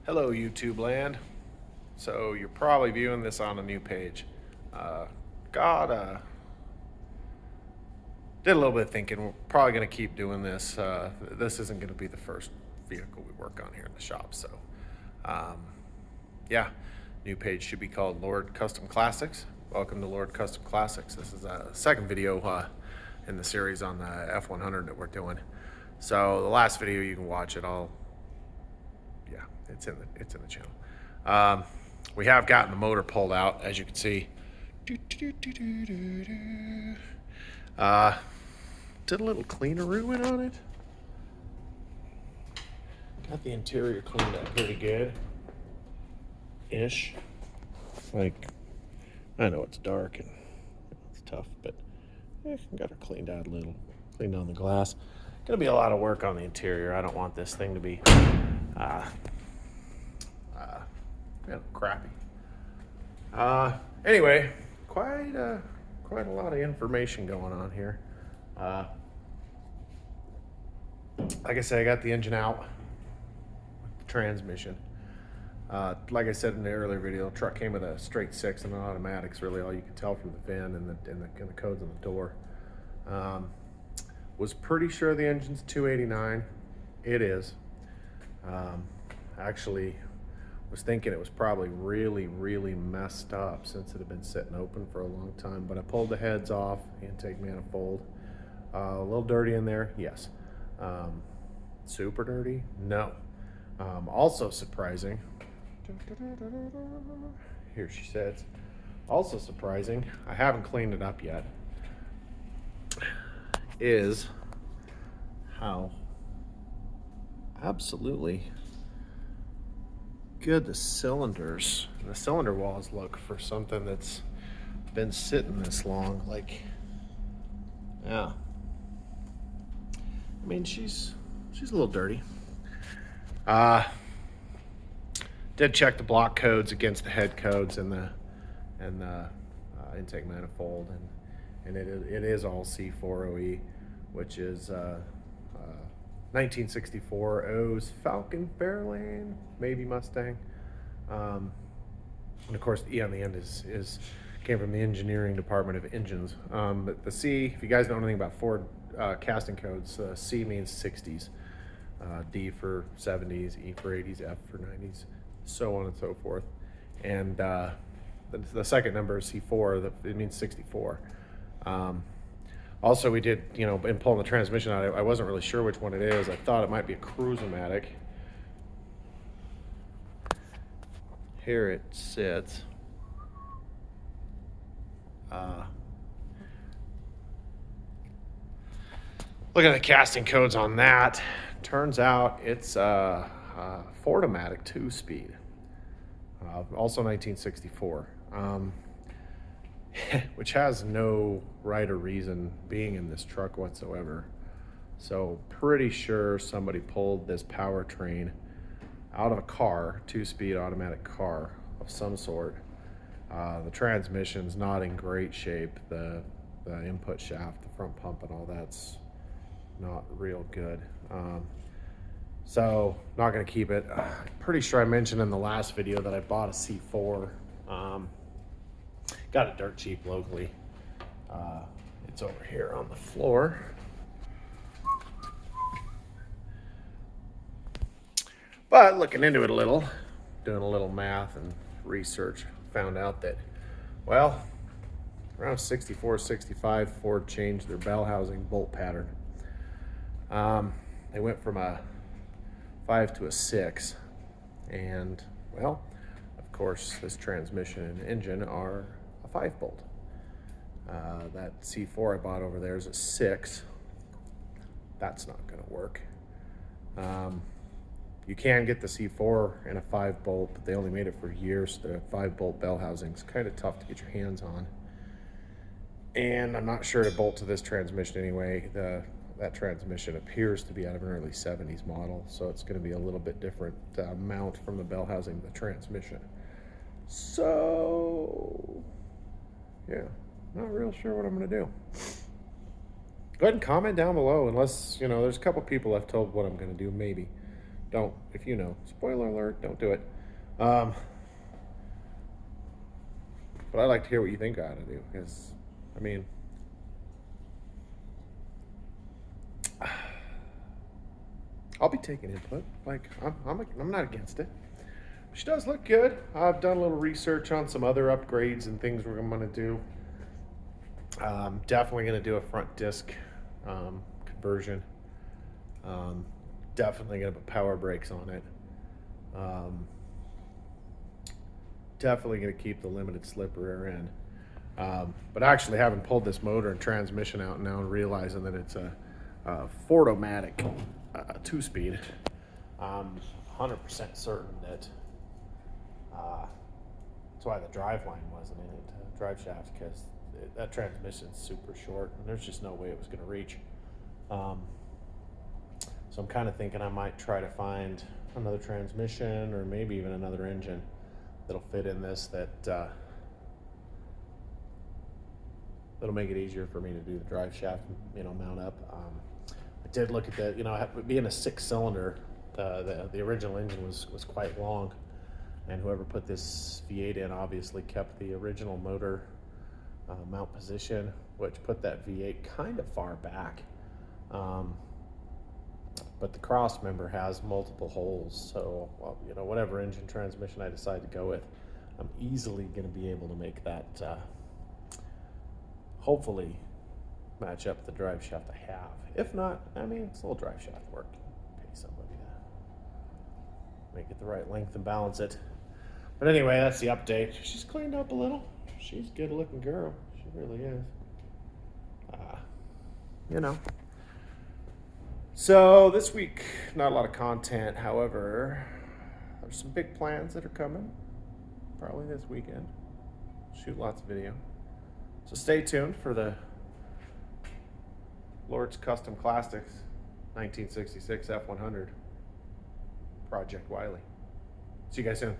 Hello, YouTube land. So you're probably viewing this on a new page. Uh, God did a little bit of thinking. We're probably going to keep doing this. This isn't going to be the first vehicle we work on here in the shop. So, um, yeah, new page should be called Lord Custom Classics. Welcome to Lord Custom Classics. This is a second video in the series on the F100 that we're doing. So the last video you can watch it all. Yeah, it's in the channel. We have gotten the motor pulled out, as you can see. Did a little cleaner-oo on it. Got the interior cleaned up pretty good. Ish. Like, I know it's dark and it's tough, but got her cleaned out a little. Cleaned on the glass. Gonna be a lot of work on the interior. I don't want this thing to be crappy. Anyway, quite a lot of information going on here. Like I said, I got the engine out, the transmission. Like I said in the earlier video, the truck came with a straight 6 and an automatic's really all you can tell from the VIN and the codes on the door. Was pretty sure the engine's 289. It is. Actually, was thinking it was probably really messed up since it had been sitting open for a long time, but I pulled the heads off, intake manifold. A little dirty in there, yes. Super dirty, no. Also surprising, here she says, also surprising, I haven't cleaned it up yet, is how absolutely good the cylinders and the cylinder walls look for something that's been sitting this long. Like, yeah, I mean, she's a little dirty. Did check the block codes against the head codes and the intake manifold, and it is all C4OE, which is 1964 O's Falcon Fairlane, maybe Mustang. And of course the E on the end is came from the engineering department of engines. But the C, if you guys know anything about Ford casting codes, C means 60s, D for 70s, E for 80s, F for 90s, so on and so forth. And the second number is C4, it means 64. Also, we did, in pulling the transmission out, I wasn't really sure which one it is. I thought it might be a Cruise-O-Matic. Here it sits. Looking at the casting codes on that, turns out it's a Ford-O-Matic 2-speed, also 1964. Which has no right or reason being in this truck whatsoever. So pretty sure somebody pulled this powertrain out of a car, 2-speed automatic car of some sort. The transmission's not in great shape. The input shaft, the front pump and all that's not real good. So not gonna keep it. Pretty sure I mentioned in the last video that I bought a C4. Got it dirt cheap locally. It's over here on the floor. But looking into it a little, doing a little math and research, found out that, well, around 64, 65, Ford changed their bell housing bolt pattern. They went from a 5 to a 6. And, well, of course, this transmission and engine are a 5-bolt. That C4 I bought over there is a 6. That's not going to work. You can get the C4 in a 5-bolt, but they only made it for years. The 5-bolt bell housing is kind of tough to get your hands on. And I'm not sure to bolt to this transmission anyway. That transmission appears to be out of an early 70s model, so it's going to be a little bit different mount from the bell housing to the transmission. So, yeah, not real sure what I'm going to do. Go ahead and comment down below, unless, there's a couple people I've told what I'm going to do, maybe. Don't, if you know, spoiler alert, don't do it. Um, but I'd like to hear what you think I ought to do, because, I mean, I'll be taking input. Like, I'm not against it. She does look good. I've done a little research on some other upgrades and things we're going to do. Definitely going to do a front disc conversion. Um, Definitely going to put power brakes on it. Um, Definitely going to keep the limited slip rear end. But actually, having pulled this motor and transmission out now and realizing that it's a Ford-O-Matic 2-speed, I'm 100% certain that that's why the drive line wasn't in it, drive shaft, because that transmission's super short and there's just no way it was going to reach. So I'm kind of thinking I might try to find another transmission or maybe even another engine that'll fit in this, that'll make it easier for me to do the drive shaft, mount up. I did look at that, being a 6-cylinder, the original engine was quite long, and whoever put this V8 in obviously kept the original motor mount position, which put that V8 kind of far back. But the cross member has multiple holes, so whatever engine transmission I decide to go with, I'm easily going to be able to make that hopefully match up the drive shaft I have. If not, it's a little drive shaft work. Pay somebody to make it the right length and balance it. But anyway, that's the update. She's cleaned up a little. She's a good looking girl. She really is. So this week, not a lot of content. However, there's some big plans that are coming. Probably this weekend. Shoot lots of video. So stay tuned for the Lord's Custom Classics 1966 F100 Project Wiley. See you guys soon.